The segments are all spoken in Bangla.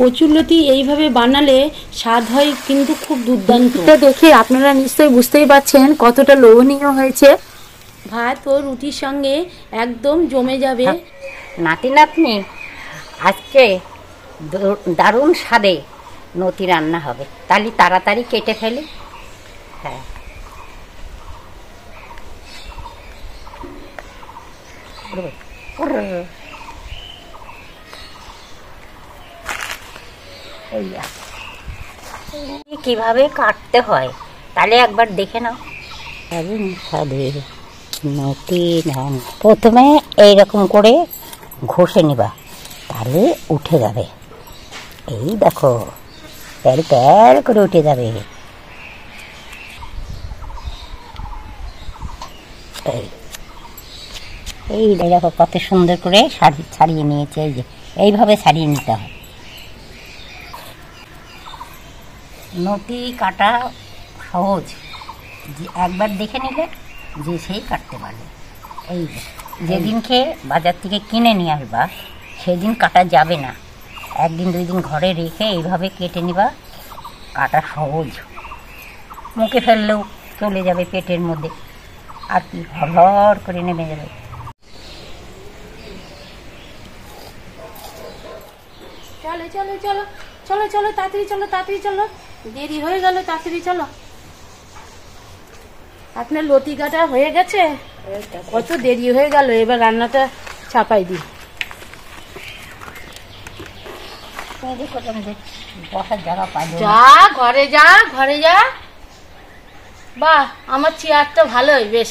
কচুরলতি এইভাবে বানালে স্বাদ হয় কিন্তু খুব দুর্দান্ত। দেখে আপনারা নিশ্চয়ই বুঝতেই পারছেন কতটা লোভনীয় হয়েছে। ভাত ও রুটির সঙ্গে একদম জমে যাবে। নাতি নাতনি আজকে দারুণ স্বাদে নতি রান্না হবে, তাহলে তাড়াতাড়ি কেটে ফেলি। হ্যাঁ, কিভাবে কাটতে হয় তাহলে একবার দেখে নাও। দারুণ স্বাদে নতি ধান প্রথমে এইরকম করে ঘষে নিবা, তাহলে উঠে যাবে। এই দেখো প্যার প্যার করে উঠে যাবে। এই দেখো কত সুন্দর করে ছাড়িয়ে নিয়েছে। এই যে এইভাবে ছাড়িয়ে নিতে হয়। নতি কাটা সহজ, যে একবার দেখে নিলে যে সেই কাটতে পারবে। এই যেদিনকে বাজার থেকে কিনে নিয়ে আসবা সেদিন কাটা যাবে না, একদিন দুই দিন ঘরে রেখে এইভাবে কেটে নিবা। কাটা সহজ, মুখে ফেললেও চলে যাবে পেটের মধ্যে, আর কি হড়হড় করে নেমে যাবে। চলো চলো চলো চলো চলো তাড়াতাড়ি চলো, তাড়াতাড়ি চলো, দেরি হয়ে গেল, তাড়াতাড়ি চলো। আপনার লতি কাটা হয়ে গেছে? কত দেরি হয়ে গেল, এবার রান্নাটা চাপাই দিই। যা ঘরে যা, ঘরে যা। বাহ, আমার চেয়ার তো ভালোই, বেশ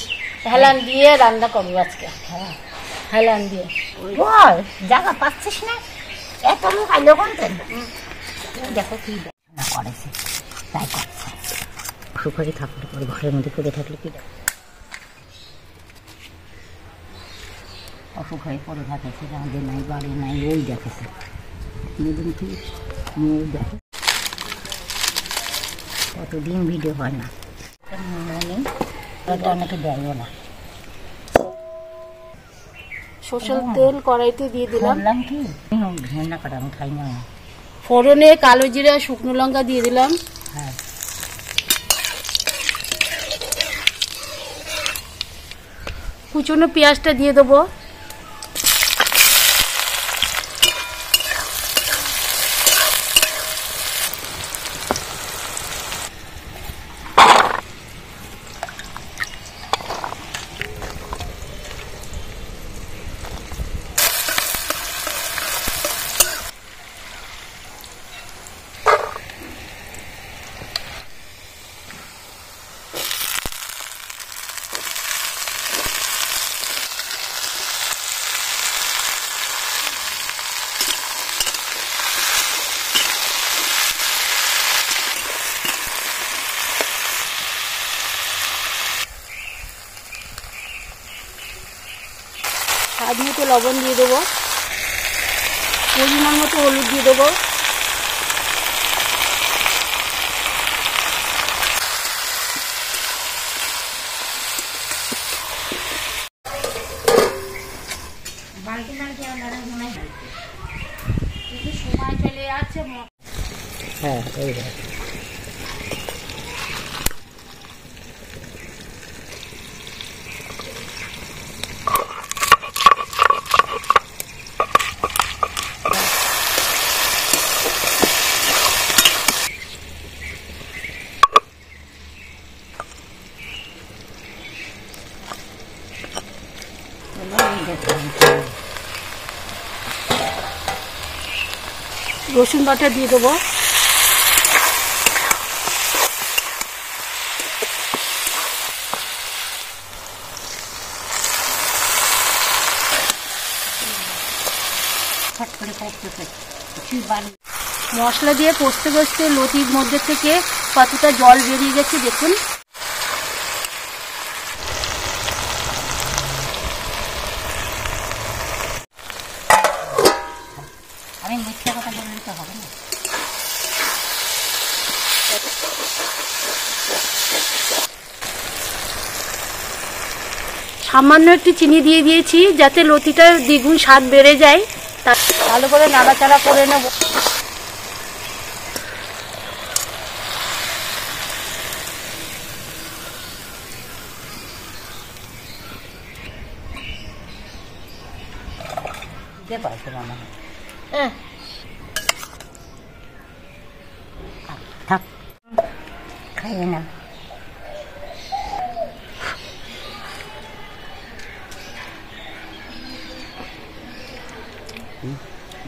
হেলান দিয়ে রান্না করবো আজকে। হ্যাঁ, হেলান দিয়ে। বল, জায়গা পাচ্ছিস না? এত লোক আইলো বলতেন। দেখো কি করেছে, তাই করছে। সুখে থাকলে পরে ঘরের মধ্যে পড়ে থাকলে কি অসুখ হয়ে পড়ে থাকেছে, আমাদের নাই বাড়ি নাই, ওই দেখেছে দেখে কতদিন ভিডিও হয় না, অনেকে দেয়ও না। সরষের তেল কড়াইতে দিয়ে দিলাম। কি ঘেন্না কাটা আমি খাই না। ফোড়নে কালো জিরা শুকনো লঙ্কা দিয়ে দিলাম। হ্যাঁ, কুচনো পেঁয়াজটা দিয়ে দেবো। স্বাদ মতো লবণ দিয়ে দেবো, পরিমাণ মতো হলুদ দিয়ে দেবো। সময় চলে যাচ্ছে। হ্যাঁ, এই রসুন বাটা দিয়ে দেবো। মশলা দিয়ে কষতে কষতে লতির মধ্যে থেকে কতটা জল বেরিয়ে গেছে দেখুন। আমি মিথ্যা কথা বললে তো হবে না। সামান্য একটু চিনি দিয়ে দিয়েছি যাতে লতিটার দ্বিগুণ স্বাদ বেড়ে যায়। তা ভালো করে নাড়াচাড়া করে নেব। খিদে পাচ্ছে মনে হয়। থাক, খাইবে না।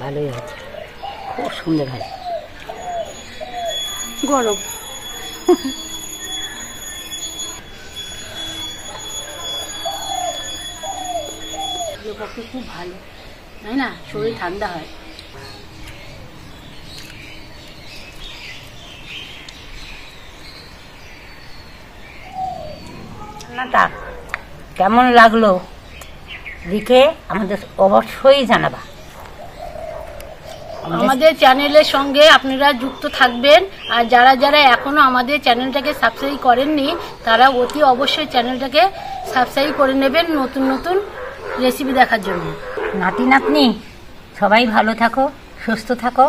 ভালোই হয়েছে, খুব সুন্দর হয়েছে। গরম পক্ষে খুব ভালো, তাই না? শরীর ঠান্ডা হয়। রান্নাটা কেমন লাগলো লিখে আমাদের অবশ্যই জানাবা। আমাদের চ্যানেলের সঙ্গে আপনারা যুক্ত থাকবেন, আর যারা যারা এখনো আমাদের চ্যানেলটাকে সাবস্ক্রাইব করেননি তারা অতি অবশ্যই চ্যানেলটাকে সাবস্ক্রাইব করে নেবেন নতুন নতুন রেসিপি দেখার জন্য। নাতি নাতনি সবাই ভালো থাকো, সুস্থ থাকো।